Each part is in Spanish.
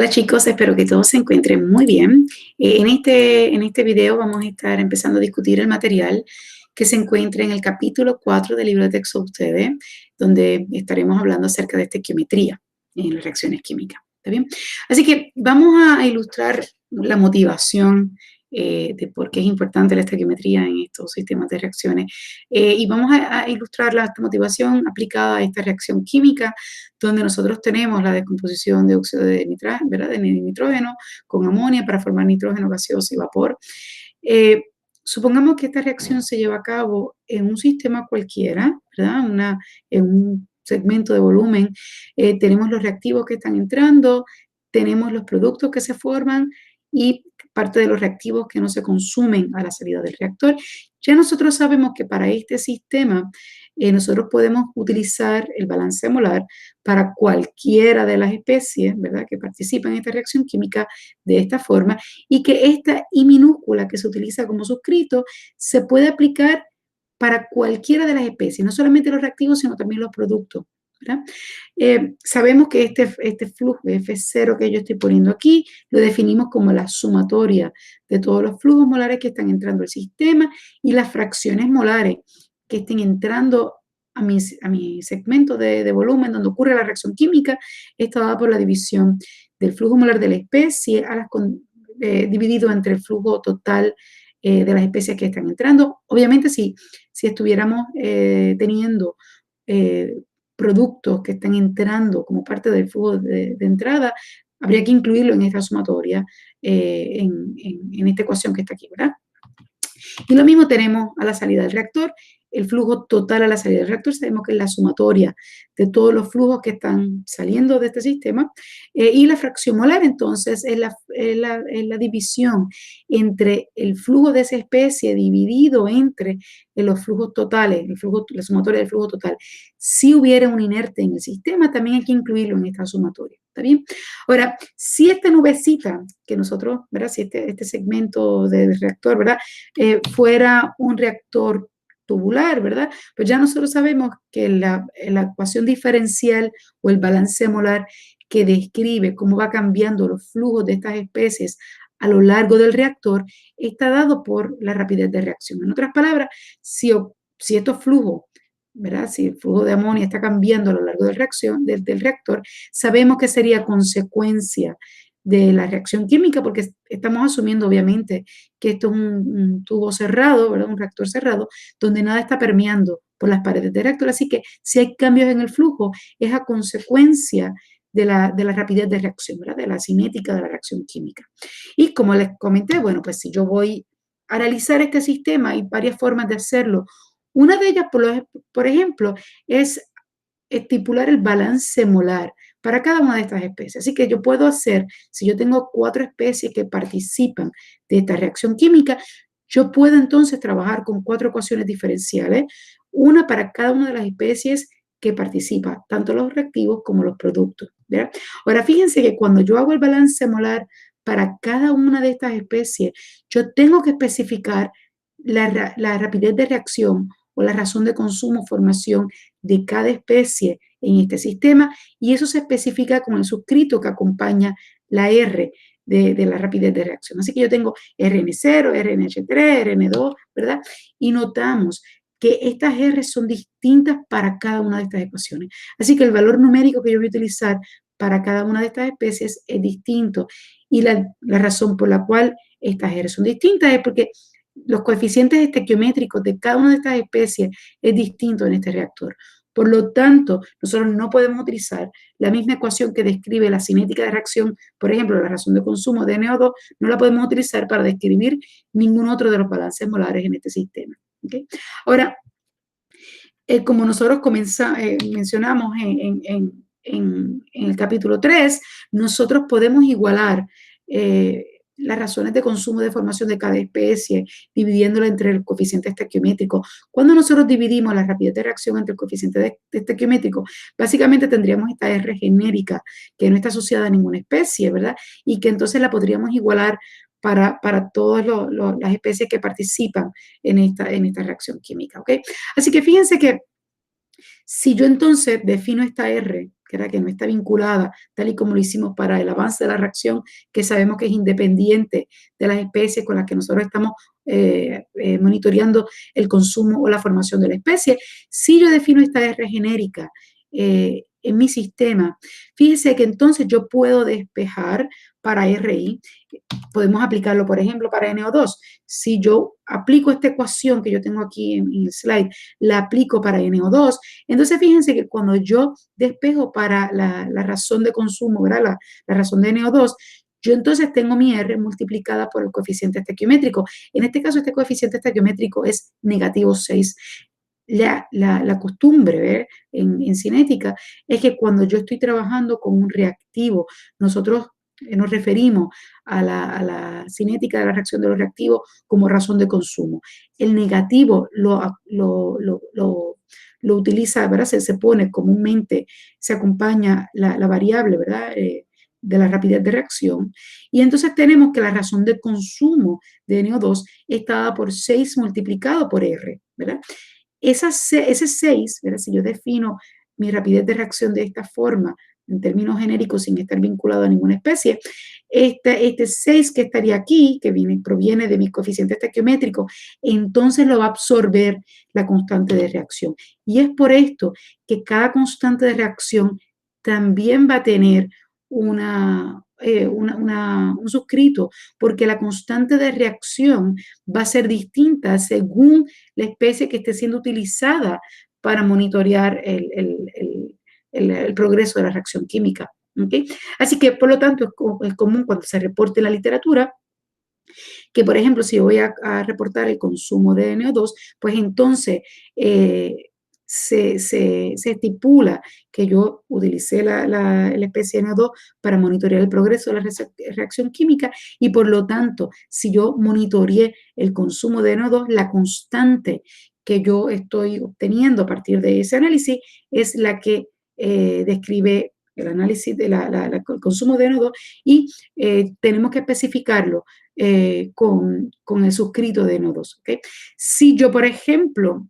Hola chicos, espero que todos se encuentren muy bien. En este video vamos a estar empezando a discutir el material que se encuentra en el capítulo 4 del libro de texto de ustedes, donde estaremos hablando acerca de estequiometría en las reacciones químicas. ¿Está bien? Así que vamos a ilustrar la motivación de por qué es importante la estequiometría en estos sistemas de reacciones. Y vamos a ilustrar la motivación aplicada a esta reacción química donde nosotros tenemos la descomposición de óxido de nitrógeno, ¿verdad? De nitrógeno con amonia para formar nitrógeno gaseoso y vapor. Supongamos que esta reacción se lleva a cabo en un sistema cualquiera, ¿verdad? En un segmento de volumen. Tenemos los reactivos que están entrando, tenemos los productos que se forman y parte de los reactivos que no se consumen a la salida del reactor. Ya nosotros sabemos que para este sistema nosotros podemos utilizar el balance molar para cualquiera de las especies, ¿verdad?, que participan en esta reacción química de esta forma, y que esta I minúscula que se utiliza como suscrito se puede aplicar para cualquiera de las especies, no solamente los reactivos, sino también los productos, ¿verdad? Sabemos que este flujo F0 que yo estoy poniendo aquí, lo definimos como la sumatoria de todos los flujos molares que están entrando al sistema y las fracciones molares que estén entrando a mi segmento de volumen donde ocurre la reacción química, está dada por la división del flujo molar de la especie dividido entre el flujo total de las especies que están entrando. Obviamente, si estuviéramos teniendo productos que están entrando como parte del flujo de entrada, habría que incluirlo en esta sumatoria, en esta ecuación que está aquí, ¿verdad? Y lo mismo tenemos a la salida del reactor. El flujo total a la salida del reactor sabemos que es la sumatoria de todos los flujos que están saliendo de este sistema, y la fracción molar entonces es la división entre el flujo de esa especie dividido entre los flujos totales, la sumatoria del flujo total. Si hubiera un inerte en el sistema, también hay que incluirlo en esta sumatoria. ¿Está bien? Ahora, si esta nubecita que nosotros, ¿verdad? Si este segmento del reactor, ¿verdad? Fuera un reactor tubular, ¿verdad? Pues ya nosotros sabemos que la ecuación diferencial o el balance molar que describe cómo va cambiando los flujos de estas especies a lo largo del reactor está dado por la rapidez de reacción. En otras palabras, si estos flujos, ¿verdad? Si el flujo de amonio está cambiando a lo largo del reactor, sabemos que sería consecuencia de la reacción química, porque estamos asumiendo obviamente que esto es un tubo cerrado, ¿verdad? Un reactor cerrado, donde nada está permeando por las paredes del reactor, así que si hay cambios en el flujo, es a consecuencia de la rapidez de reacción, ¿verdad? De la cinética de la reacción química. Y como les comenté, bueno, pues si yo voy a analizar este sistema, hay varias formas de hacerlo. Una de ellas, por ejemplo, es estipular el balance molar para cada una de estas especies. Así que yo puedo hacer, si yo tengo 4 especies que participan de esta reacción química, yo puedo entonces trabajar con 4 ecuaciones diferenciales, una para cada una de las especies que participa, tanto los reactivos como los productos, ¿verdad? Ahora, fíjense que cuando yo hago el balance molar para cada una de estas especies, yo tengo que especificar la rapidez de reacción o la razón de consumo, formación de cada especie en este sistema, y eso se especifica con el suscrito que acompaña la R de la rapidez de reacción. Así que yo tengo RN0, RNH3, RN2, ¿verdad? Y notamos que estas R son distintas para cada una de estas ecuaciones. Así que el valor numérico que yo voy a utilizar para cada una de estas especies es distinto. Y la razón por la cual estas R son distintas es porque los coeficientes estequiométricos de cada una de estas especies es distinto en este reactor. Por lo tanto, nosotros no podemos utilizar la misma ecuación que describe la cinética de reacción, por ejemplo, la razón de consumo de NO2, no la podemos utilizar para describir ningún otro de los balances molares en este sistema. ¿Okay? Ahora, como nosotros mencionamos en el capítulo 3, nosotros podemos igualar las razones de consumo de formación de cada especie, dividiéndola entre el coeficiente estequiométrico. Cuando nosotros dividimos la rapidez de reacción entre el coeficiente estequiométrico, básicamente tendríamos esta R genérica que no está asociada a ninguna especie, ¿verdad? Y que entonces la podríamos igualar para todas las especies que participan en esta reacción química, ¿ok? Así que fíjense que si yo entonces defino esta R, que no está vinculada, tal y como lo hicimos para el avance de la reacción, que sabemos que es independiente de las especies con las que nosotros estamos monitoreando el consumo o la formación de la especie. Si yo defino esta R genérica en mi sistema, fíjese que entonces yo puedo despejar para RI, podemos aplicarlo, por ejemplo, para NO2. Si yo aplico esta ecuación que yo tengo aquí en el slide, la aplico para NO2, entonces fíjense que cuando yo despejo para la razón de consumo, ¿verdad? La razón de NO2, yo entonces tengo mi R multiplicada por el coeficiente estequiométrico. En este caso, este coeficiente estequiométrico es negativo 6. La costumbre en cinética es que cuando yo estoy trabajando con un reactivo, nosotros nos referimos a la cinética de la reacción de los reactivos como razón de consumo. El negativo lo utiliza, ¿verdad? Se pone comúnmente, se acompaña la variable, ¿verdad? De la rapidez de reacción. Y entonces tenemos que la razón de consumo de NO2 está dada por 6 multiplicado por R, ¿verdad? Ese 6, ¿verdad? Si yo defino mi rapidez de reacción de esta forma, en términos genéricos, sin estar vinculado a ninguna especie, este 6 que estaría aquí, que proviene de mi coeficiente estequiométrico, entonces lo va a absorber la constante de reacción. Y es por esto que cada constante de reacción también va a tener un suscrito, porque la constante de reacción va a ser distinta según la especie que esté siendo utilizada para monitorear el progreso de la reacción química. ¿Okay? Así que, por lo tanto, es común cuando se reporte en la literatura que, por ejemplo, si voy a reportar el consumo de NO2, pues entonces se estipula que yo utilicé la especie NO2 para monitorear el progreso de la reacción química y, por lo tanto, si yo monitoreé el consumo de NO2, la constante que yo estoy obteniendo a partir de ese análisis es la que describe el análisis del consumo de NO2 y tenemos que especificarlo con el suscrito de NO2. ¿Okay? Si yo, por ejemplo,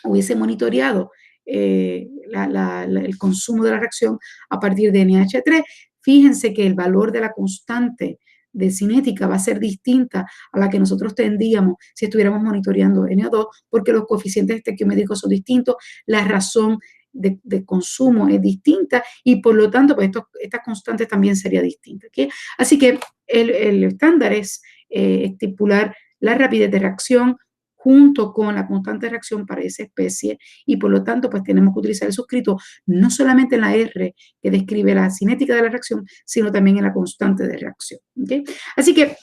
hubiese monitoreado el consumo de la reacción a partir de NH3, fíjense que el valor de la constante de cinética va a ser distinta a la que nosotros tendríamos si estuviéramos monitoreando NO2, porque los coeficientes estequiométricos son distintos, la razón de consumo es distinta y por lo tanto pues estas constantes también sería distinta. ¿Okay? Así que el estándar es estipular la rapidez de reacción junto con la constante de reacción para esa especie y por lo tanto pues tenemos que utilizar el suscrito no solamente en la R que describe la cinética de la reacción, sino también en la constante de reacción. ¿Okay? Así que,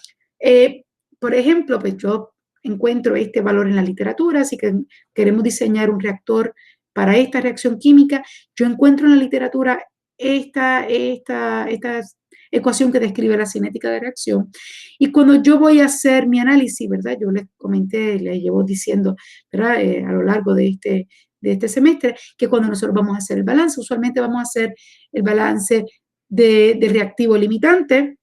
por ejemplo, pues yo encuentro este valor en la literatura, así que queremos diseñar un reactor para esta reacción química, yo encuentro en la literatura esta ecuación que describe la cinética de reacción. Y cuando yo voy a hacer mi análisis, ¿verdad? Yo les comenté, les llevo diciendo, ¿verdad? A lo largo de este semestre, que cuando nosotros vamos a hacer el balance, usualmente vamos a hacer el balance de reactivo limitante,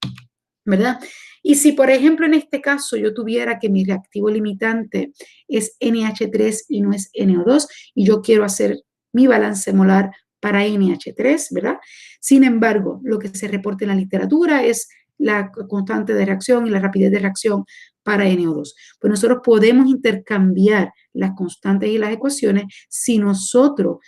¿verdad? Y si, por ejemplo, en este caso yo tuviera que mi reactivo limitante es NH3 y no es NO2, y yo quiero hacer mi balance molar para NH3, ¿verdad? Sin embargo, lo que se reporta en la literatura es la constante de reacción y la rapidez de reacción para NO2. Pues nosotros podemos intercambiar las constantes y las ecuaciones si nosotros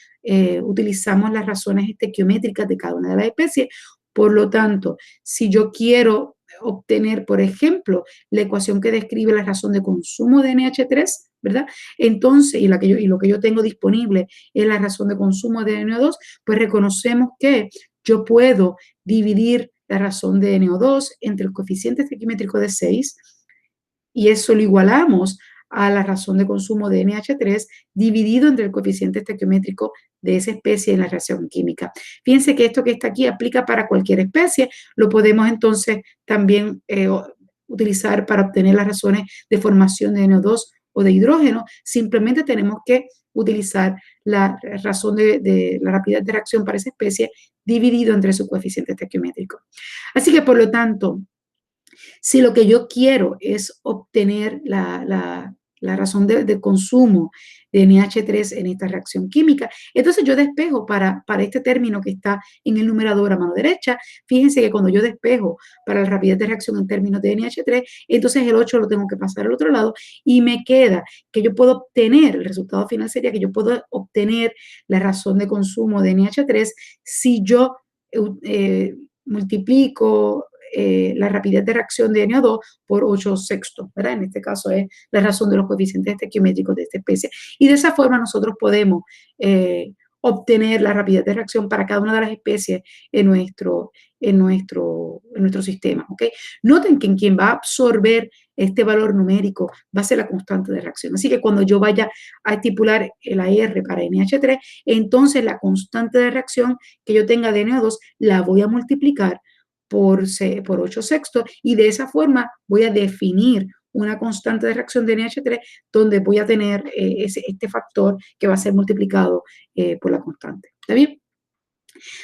utilizamos las razones estequiométricas de cada una de las especies. Por lo tanto, si yo quiero obtener, por ejemplo, la ecuación que describe la razón de consumo de NH3, ¿verdad? Entonces, y lo que yo tengo disponible es la razón de consumo de NO2, pues reconocemos que yo puedo dividir la razón de NO2 entre el coeficiente estequiométrico de 6 y eso lo igualamos a la razón de consumo de NH3 dividido entre el coeficiente estequiométrico de esa especie en la reacción química. Fíjense que esto que está aquí aplica para cualquier especie, lo podemos entonces también utilizar para obtener las razones de formación de NO2 o de hidrógeno, simplemente tenemos que utilizar la razón de la rapidez de reacción para esa especie dividido entre su coeficiente estequiométrico. Así que, por lo tanto, si lo que yo quiero es obtener la razón de consumo de NH3 en esta reacción química. Entonces yo despejo para este término que está en el numerador a mano derecha. Fíjense que cuando yo despejo para la rapidez de reacción en términos de NH3, entonces el 8 lo tengo que pasar al otro lado y me queda que yo puedo obtener, el resultado final sería que yo puedo obtener la razón de consumo de NH3 si yo multiplico la rapidez de reacción de NO2 por 8/6, ¿verdad? En este caso es la razón de los coeficientes estequiométricos de esta especie. Y de esa forma nosotros podemos obtener la rapidez de reacción para cada una de las especies en nuestro sistema, ¿ok? Noten que en quien va a absorber este valor numérico va a ser la constante de reacción. Así que cuando yo vaya a estipular la R para NH3, entonces la constante de reacción que yo tenga de NO2 la voy a multiplicar por 8/6 y de esa forma voy a definir una constante de reacción de NH3 donde voy a tener este factor que va a ser multiplicado por la constante. ¿Está bien?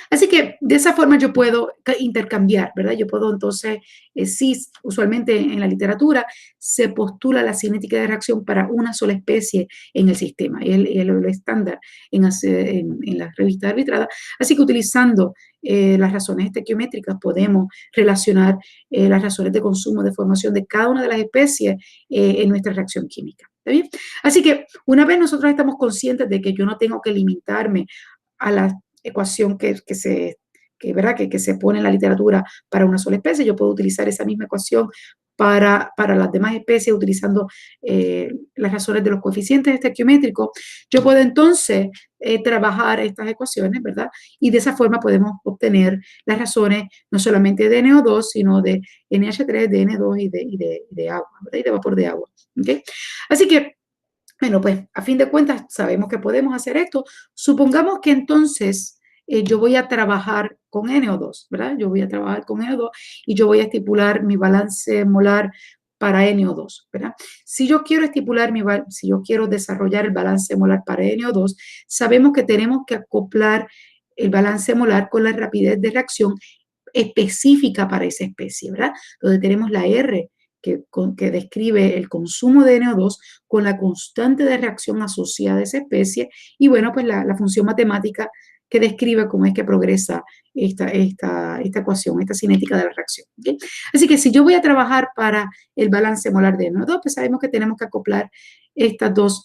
Así que de esa forma yo puedo intercambiar, ¿verdad? Yo puedo entonces, sí, usualmente en la literatura se postula la cinética de reacción para una sola especie en el sistema, es lo estándar en las revistas arbitradas. Así que utilizando las razones estequiométricas podemos relacionar las razones de consumo de formación de cada una de las especies en nuestra reacción química. ¿Está bien? Así que una vez nosotros estamos conscientes de que yo no tengo que limitarme a la ecuación ¿verdad? Que se pone en la literatura para una sola especie, yo puedo utilizar esa misma ecuación para las demás especies utilizando las razones de los coeficientes estequiométricos. Yo puedo entonces trabajar estas ecuaciones, ¿verdad? Y de esa forma podemos obtener las razones no solamente de NO2, sino de NH3, de N2 y de agua, ¿verdad? Y de vapor de agua. ¿Okay? Así que bueno, pues a fin de cuentas sabemos que podemos hacer esto. Supongamos que entonces yo voy a trabajar con NO2, ¿verdad? Yo voy a trabajar con NO2 y yo voy a estipular mi balance molar para NO2, ¿verdad? Si yo quiero si yo quiero desarrollar el balance molar para NO2, sabemos que tenemos que acoplar el balance molar con la rapidez de reacción específica para esa especie, ¿verdad? Donde tenemos la R que describe el consumo de NO2 con la constante de reacción asociada a esa especie y, bueno, pues la función matemática que describe cómo es que progresa esta ecuación, esta cinética de la reacción. ¿Okay? Así que si yo voy a trabajar para el balance molar de NO2, pues sabemos que tenemos que acoplar estas dos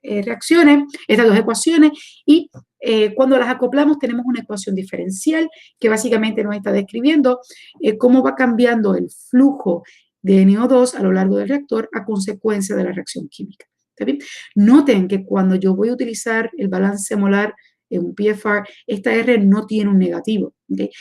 reacciones, estas dos ecuaciones, y cuando las acoplamos tenemos una ecuación diferencial que básicamente nos está describiendo cómo va cambiando el flujo de NO2 a lo largo del reactor a consecuencia de la reacción química. ¿Está bien? Noten que cuando yo voy a utilizar el balance molar en un PFR, esta R no tiene un negativo. ¿Okay?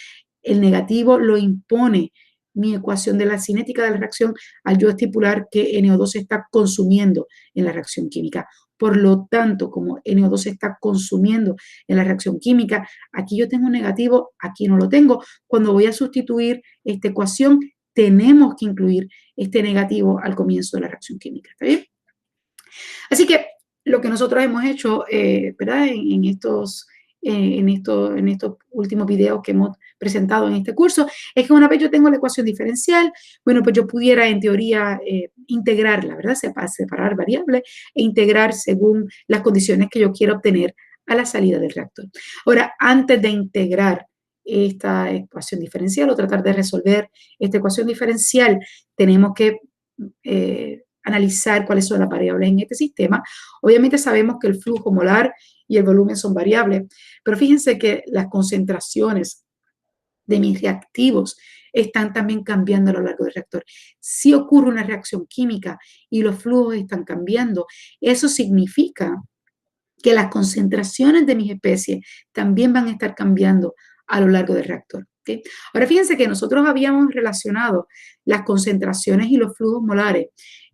El negativo lo impone mi ecuación de la cinética de la reacción al yo estipular que NO2 se está consumiendo en la reacción química. Por lo tanto, como NO2 se está consumiendo en la reacción química, aquí yo tengo un negativo, aquí no lo tengo. Cuando voy a sustituir esta ecuación, tenemos que incluir este negativo al comienzo de la reacción química. ¿Está bien? Así que lo que nosotros hemos hecho, ¿verdad? En estos últimos videos que hemos presentado en este curso, es que una vez yo tengo la ecuación diferencial, bueno, pues yo pudiera en teoría integrarla, ¿verdad? Separar variables e integrar según las condiciones que yo quiera obtener a la salida del reactor. Ahora, antes de integrar esta ecuación diferencial o tratar de resolver esta ecuación diferencial, tenemos que analizar cuáles son las variables en este sistema. Obviamente sabemos que el flujo molar y el volumen son variables, pero fíjense que las concentraciones de mis reactivos están también cambiando a lo largo del reactor. Si ocurre una reacción química y los flujos están cambiando, eso significa que las concentraciones de mis especies también van a estar cambiando a lo largo del reactor. ¿Okay? Ahora fíjense que nosotros habíamos relacionado las concentraciones y los flujos molares.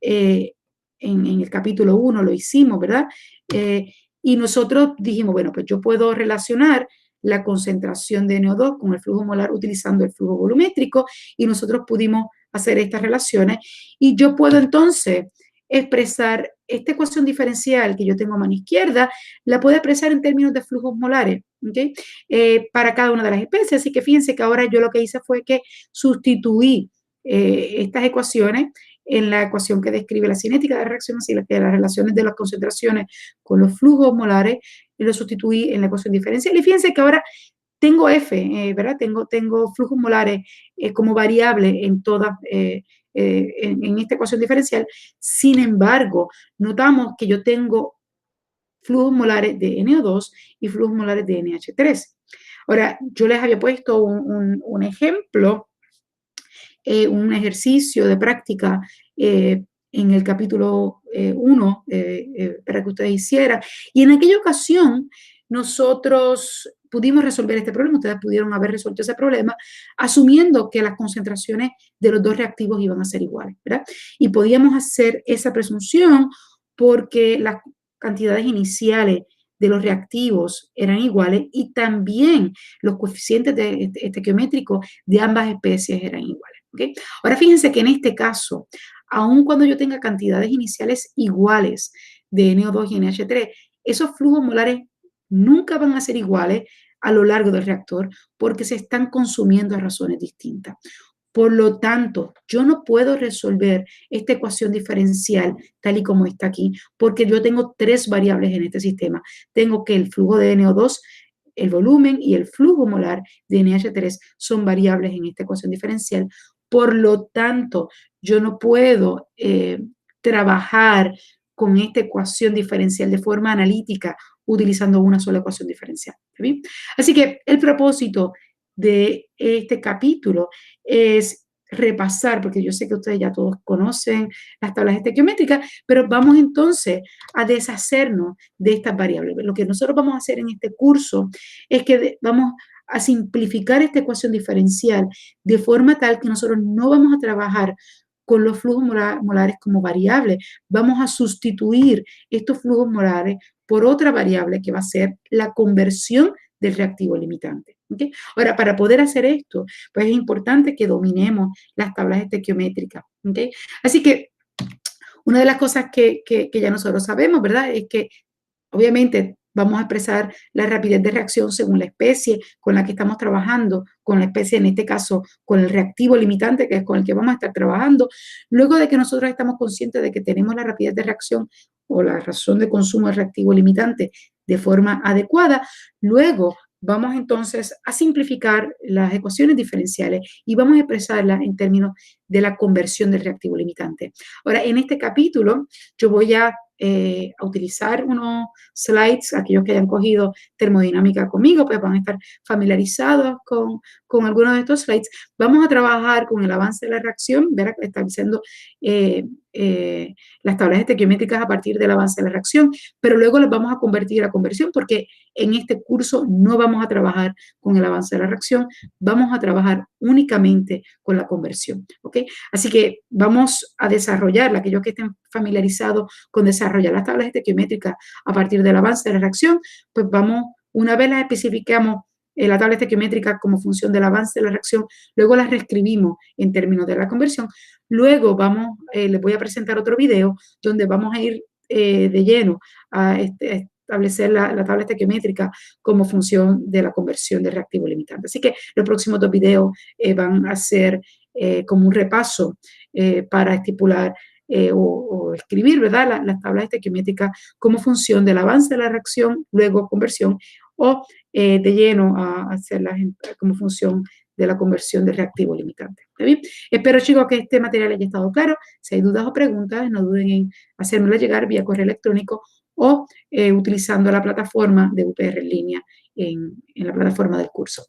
En el capítulo 1 lo hicimos, ¿verdad? Y nosotros dijimos, bueno, pues yo puedo relacionar la concentración de NO2 con el flujo molar utilizando el flujo volumétrico y nosotros pudimos hacer estas relaciones y yo puedo entonces expresar esta ecuación diferencial que yo tengo a mano izquierda, la puedo expresar en términos de flujos molares, ¿okay? Para cada una de las especies. Así que fíjense que ahora yo lo que hice fue que sustituí estas ecuaciones en la ecuación que describe la cinética de la reacción, así que las relaciones de las concentraciones con los flujos molares, y lo sustituí en la ecuación diferencial. Y fíjense que ahora tengo F, ¿verdad? Tengo flujos molares como variable en todas, en esta ecuación diferencial. Sin embargo, notamos que yo tengo flujos molares de NO2 y flujos molares de NH3. Ahora, yo les había puesto un ejemplo, un ejercicio de práctica en el capítulo 1 para que ustedes hicieran. Y en aquella ocasión nosotros pudimos resolver este problema, ustedes pudieron haber resuelto ese problema, asumiendo que las concentraciones de los dos reactivos iban a ser iguales, ¿verdad? Y podíamos hacer esa presunción porque las cantidades iniciales de los reactivos eran iguales y también los coeficientes estequiométricos de ambas especies eran iguales. ¿Okay? Ahora fíjense que en este caso, aun cuando yo tenga cantidades iniciales iguales de NO2 y NH3, esos flujos molares nunca van a ser iguales a lo largo del reactor porque se están consumiendo a razones distintas. Por lo tanto, yo no puedo resolver esta ecuación diferencial tal y como está aquí, porque yo tengo tres variables en este sistema. Tengo que el flujo de NO2, el volumen y el flujo molar de NH3 son variables en esta ecuación diferencial. Por lo tanto, yo no puedo trabajar con esta ecuación diferencial de forma analítica utilizando una sola ecuación diferencial. ¿Bien? Así que el propósito de este capítulo es repasar, porque yo sé que ustedes ya todos conocen las tablas estequiométricas, pero vamos entonces a deshacernos de estas variables. Lo que nosotros vamos a hacer en este curso es que vamos a simplificar esta ecuación diferencial de forma tal que nosotros no vamos a trabajar con los flujos molares como variables, vamos a sustituir estos flujos molares por otra variable que va a ser la conversión del reactivo limitante. ¿Okay? Ahora, para poder hacer esto, pues es importante que dominemos las tablas estequiométricas. ¿Okay? Así que una de las cosas que ya nosotros sabemos, ¿verdad? Es que obviamente vamos a expresar la rapidez de reacción según la especie con la que estamos trabajando, con la especie, en este caso, con el reactivo limitante, que es con el que vamos a estar trabajando. Luego de que nosotros estamos conscientes de que tenemos la rapidez de reacción o la razón de consumo del reactivo limitante de forma adecuada, luego vamos entonces a simplificar las ecuaciones diferenciales y vamos a expresarlas en términos de la conversión del reactivo limitante. Ahora, en este capítulo, yo voy a utilizar unos slides, aquellos que hayan cogido termodinámica conmigo, pues van a estar familiarizados con algunos de estos slides. Vamos a trabajar con el avance de la reacción, ver, estableciendo las tablas estequiométricas a partir del avance de la reacción, pero luego las vamos a convertir a conversión porque en este curso no vamos a trabajar con el avance de la reacción, vamos a trabajar únicamente con la conversión, ¿ok? Así que vamos a desarrollar, aquellos que estén familiarizados con desarrollar las tablas estequiométricas a partir del avance de la reacción, pues vamos, una vez las especificamos la tabla estequiométrica como función del avance de la reacción, luego las reescribimos en términos de la conversión, luego vamos, les voy a presentar otro video donde vamos a ir de lleno a establecer la tabla estequiométrica como función de la conversión de reactivo limitante. Así que los próximos dos videos van a ser como un repaso para estipular o escribir, ¿verdad? Las tablas estequiométricas como función del avance de la reacción, luego conversión, o de lleno a hacerlas como función de la conversión de reactivo limitante. ¿Está bien? Espero, chicos, que este material haya estado claro. Si hay dudas o preguntas, no duden en hacérmelo llegar vía correo electrónico o utilizando la plataforma de UPR en línea en la plataforma del curso.